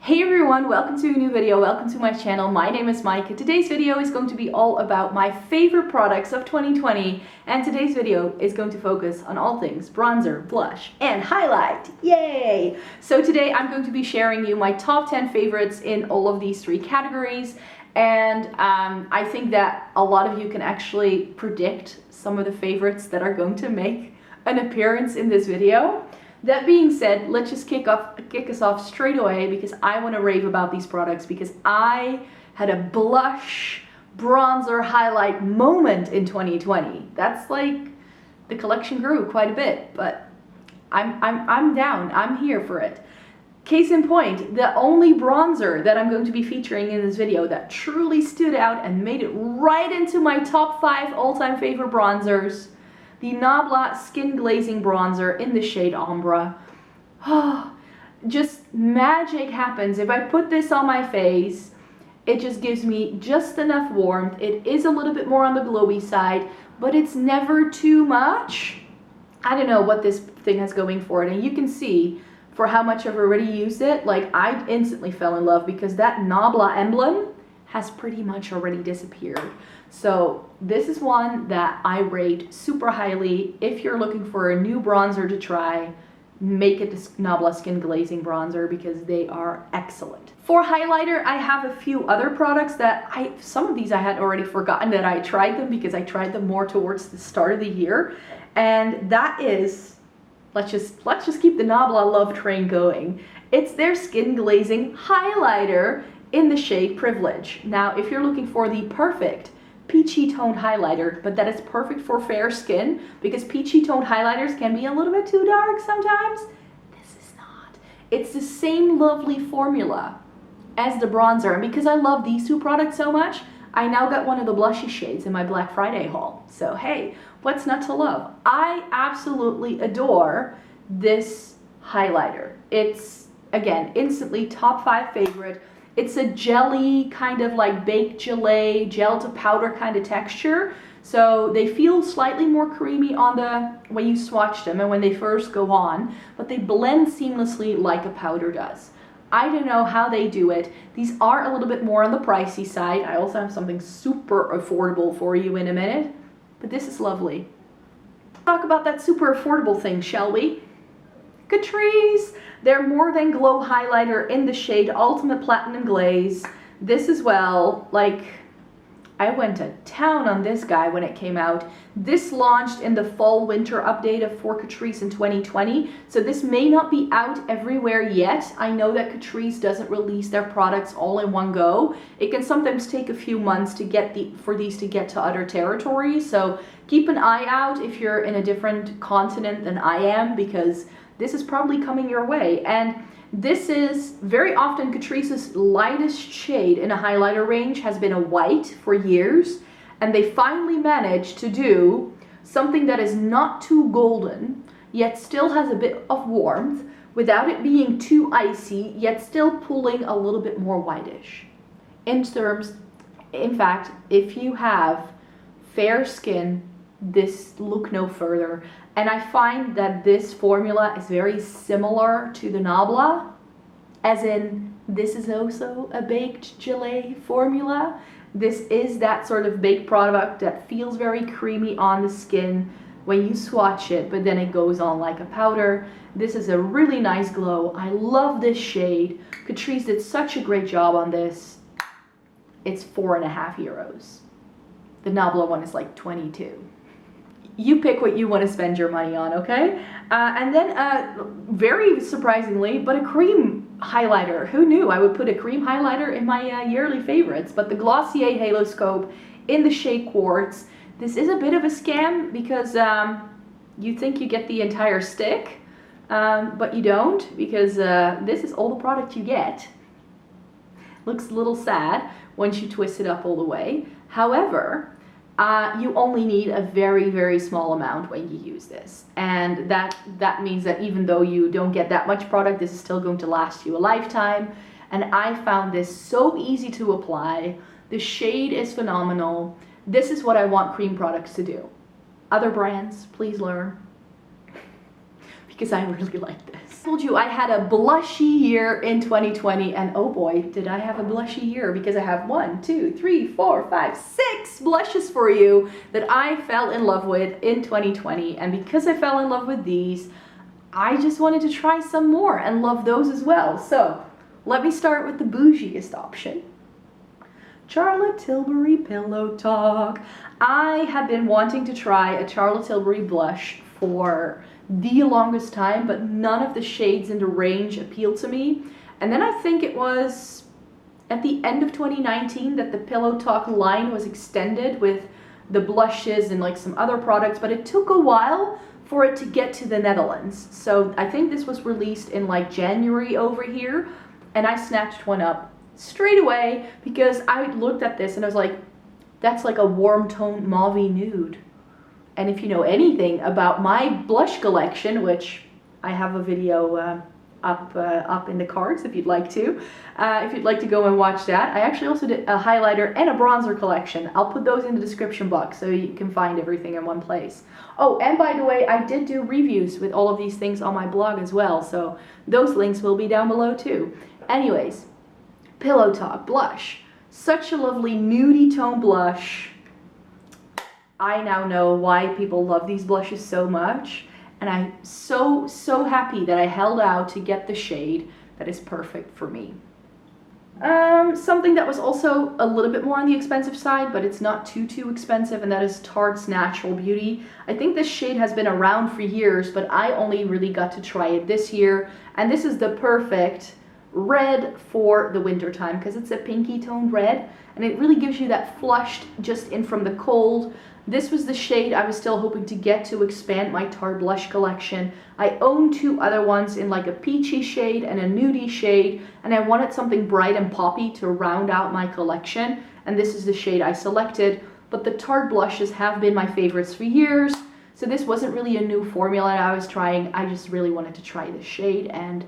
Hey everyone, welcome to a new video, welcome to my channel. My name is Mike. Today's video is going to be all about my favorite products of 2020, and today's video is going to focus on all things bronzer, blush, and highlight. Yay! So today I'm going to be sharing you my top 10 favorites in all of these three categories, and I think that a lot of you can actually predict some of the favorites that are going to make an appearance in this video. That being said, let's just kick us off straight away because I want to rave about these products because I had a blush, bronzer, highlight moment in 2020. That's like, the collection grew quite a bit, but I'm down. I'm here for it. Case in point, the only bronzer that I'm going to be featuring in this video that truly stood out and made it right into my top 5 all-time favorite bronzers, the Nabla Skin Glazing Bronzer in the shade Ambra. Oh, just magic happens. If I put this on my face, it just gives me just enough warmth. It is a little bit more on the glowy side, but it's never too much. I don't know what this thing has going for it. And you can see for how much I've already used it, like I instantly fell in love because that Nabla emblem has pretty much already disappeared. So this is one that I rate super highly. If you're looking for a new bronzer to try, make it this Nabla Skin Glazing Bronzer because they are excellent. For highlighter, I have a few other products that some of these I had already forgotten that I tried them because I tried them more towards the start of the year. And that is, let's just keep the Nabla love train going. It's their Skin Glazing Highlighter in the shade Privilege. Now, if you're looking for the perfect peachy toned highlighter, but that is perfect for fair skin because peachy toned highlighters can be a little bit too dark sometimes, this is not. It's the same lovely formula as the bronzer, and because I love these two products so much, I now got one of the blushy shades in my Black Friday haul. So hey, what's not to love? I absolutely adore this highlighter. It's, again, instantly top 5 favorite. It's a jelly, kind of like baked gelée, gel to powder kind of texture. So they feel slightly more creamy on when you swatch them and when they first go on, but they blend seamlessly like a powder does. I don't know how they do it. These are a little bit more on the pricey side. I also have something super affordable for you in a minute, but this is lovely. Let's talk about that super affordable thing, shall we? Catrice, their More Than Glow highlighter in the shade Ultimate Platinum Glaze. This as well, like, I went to town on this guy when it came out. This launched in the fall winter update for Catrice in 2020, so this may not be out everywhere yet. I know that Catrice doesn't release their products all in one go. It can sometimes take a few months to get for these to get to other territories, so keep an eye out if you're in a different continent than I am, because this is probably coming your way. And this is very often Catrice's lightest shade in a highlighter range has been a white for years, and they finally managed to do something that is not too golden yet still has a bit of warmth without it being too icy yet still pulling a little bit more whitish. In fact, if you have fair skin, this look no further. And I find that this formula is very similar to the Nabla, as in this is also a baked gelée formula. This is that sort of baked product that feels very creamy on the skin when you swatch it, but then it goes on like a powder. This is a really nice glow. I love this shade. Catrice did such a great job on this. It's €4.50. The Nabla one is like 22. You pick what you want to spend your money on, okay? And then, very surprisingly, but a cream highlighter. Who knew I would put a cream highlighter in my yearly favorites? But the Glossier Halo Scope in the shade Quartz. This is a bit of a scam because you think you get the entire stick, but you don't, because this is all the product you get. Looks a little sad once you twist it up all the way. However, you only need a very, very small amount when you use this. And that means that even though you don't get that much product, this is still going to last you a lifetime. And I found this so easy to apply. The shade is phenomenal. This is what I want cream products to do. Other brands, please learn. Because I really like this. I told you I had a blushy year in 2020, and oh boy, did I have a blushy year, because I have 1, 2, 3, 4, 5, 6 blushes for you that I fell in love with in 2020. And because I fell in love with these, I just wanted to try some more and love those as well. So let me start with the bougiest option. Charlotte Tilbury Pillow Talk. I have been wanting to try a Charlotte Tilbury blush for the longest time, but none of the shades in the range appealed to me. And then I think it was at the end of 2019 that the Pillow Talk line was extended with the blushes and like some other products, but it took a while for it to get to the Netherlands. So I think this was released in like January over here, and I snatched one up straight away because I looked at this and I was like, that's like a warm tone mauve nude. And if you know anything about my blush collection, which I have a video up in the cards if you'd like to go and watch that. I actually also did a highlighter and a bronzer collection. I'll put those in the description box so you can find everything in one place. Oh, and by the way, I did do reviews with all of these things on my blog as well, so those links will be down below too. Anyways, Pillow Talk blush. Such a lovely nudie tone blush. I now know why people love these blushes so much, and I'm so happy that I held out to get the shade that is perfect for me. Something that was also a little bit more on the expensive side, but it's not too expensive, and that is Tarte's Natural Beauty. I think this shade has been around for years, but I only really got to try it this year, and this is the perfect red for the winter time because it's a pinky toned red, and it really gives you that flushed just in from the cold. This was the shade I was still hoping to get to expand my Tarte blush collection. I own 2 other ones in like a peachy shade and a nudie shade, and I wanted something bright and poppy to round out my collection, and this is the shade I selected. But the Tarte blushes have been my favorites for years, so this wasn't really a new formula I was trying. I just really wanted to try this shade, and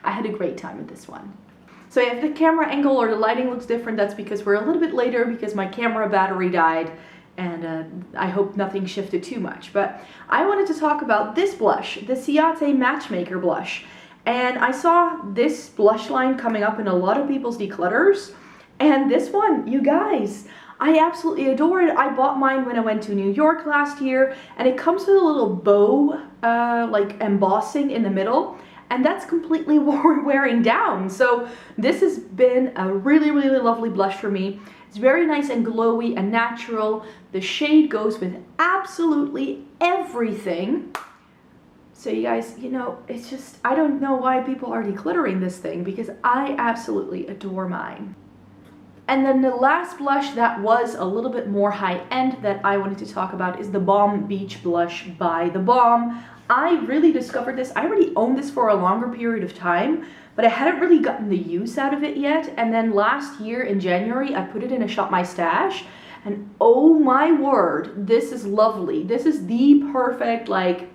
I had a great time with this one. So yeah, if the camera angle or the lighting looks different, that's because we're a little bit later because my camera battery died, and I hope nothing shifted too much. But I wanted to talk about this blush, the Ciate Matchmaker blush. And I saw this blush line coming up in a lot of people's declutters, and this one, you guys, I absolutely adore it. I bought mine when I went to New York last year, and it comes with a little bow, like embossing in the middle, and that's completely wearing down. So this has been a really lovely blush for me. It's very nice and glowy and natural. The shade goes with absolutely everything. So you guys, you know, it's just, I don't know why people are decluttering this thing because I absolutely adore mine. And then the last blush that was a little bit more high-end that I wanted to talk about is the Balm Beach Blush by the Balm. I really discovered this. I already owned this for a longer period of time, but I hadn't really gotten the use out of it yet. And then last year in January, I put it in a Shop My Stash, and oh my word, this is lovely. This is the perfect like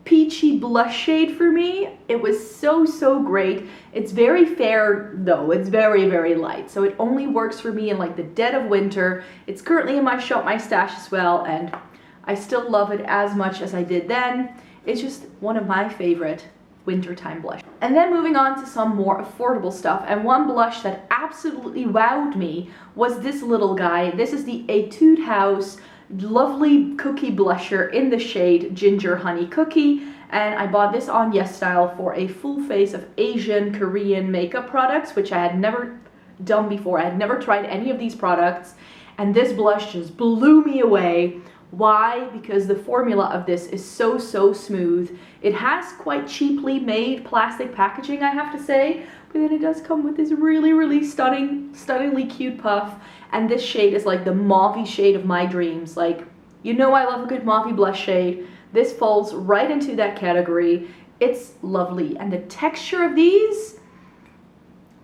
peachy blush shade for me. It was so great. It's very fair though. It's very light, so it only works for me in like the dead of winter. It's currently in my Shop My Stash as well, and I still love it as much as I did then. It's just one of my favorite wintertime blush. And then moving on to some more affordable stuff, and one blush that absolutely wowed me was this little guy. This is the Etude House lovely cookie blusher in the shade Ginger Honey Cookie, and I bought this on YesStyle for a full face of Asian Korean makeup products, which I had never done before. I had never tried any of these products, and this blush just blew me away. Why? Because the formula of this is so smooth. It has quite cheaply made plastic packaging, I have to say, but then it does come with this really stunningly cute puff, and this shade is like the mauve shade of my dreams. Like, you know I love a good mauve blush shade. This falls right into that category. It's lovely, and the texture of these,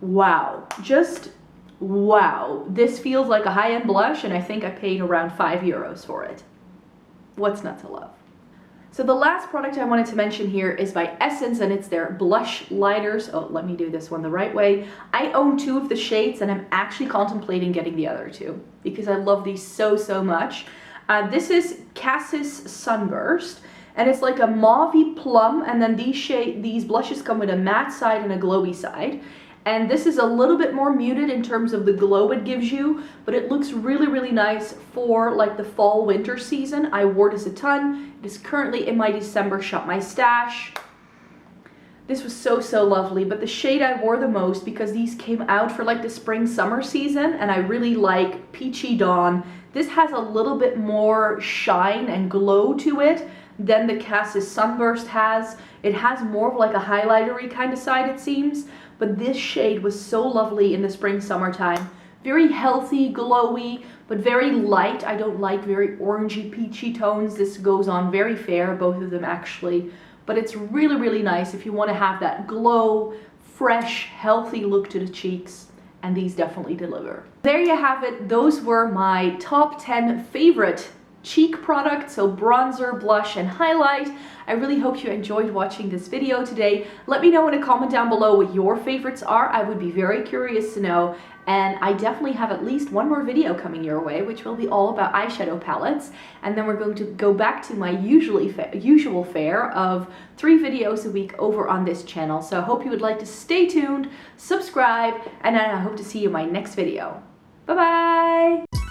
wow, just wow. This feels like a high-end blush, and I think I paid around €5 for it. What's not to love? So the last product I wanted to mention here is by Essence, and it's their blush lighters. Oh, let me do this one the right way. I own 2 of the shades, and I'm actually contemplating getting the other 2 because I love these so much. This is Cassis Sunburst, And it's like a mauvey plum, and then these blushes come with a matte side and a glowy side. And this is a little bit more muted in terms of the glow it gives you, but it looks really, really nice for like the fall winter season. I wore this a ton. It is currently in my December Shop My Stash. This was so, so lovely, but the shade I wore the most, because these came out for like the spring summer season, and I really like Peachy Dawn. This has a little bit more shine and glow to it than the Cassis Sunburst has. It has more of like a highlightery kind of side, it seems, but this shade was so lovely in the spring summertime. Very healthy, glowy, but very light. I don't like very orangey, peachy tones. This goes on very fair, both of them actually. But it's really, really nice if you want to have that glow, fresh, healthy look to the cheeks. And these definitely deliver. There you have it. Those were my top 10 favorite cheek products, so bronzer, blush, and highlight. I really hope you enjoyed watching this video today. Let me know in a comment down below what your favorites are. I would be very curious to know. And I definitely have at least one more video coming your way, which will be all about eyeshadow palettes. And then we're going to go back to my usual fare of 3 videos a week over on this channel. So I hope you would like to stay tuned, subscribe, and I hope to see you in my next video. Bye-bye!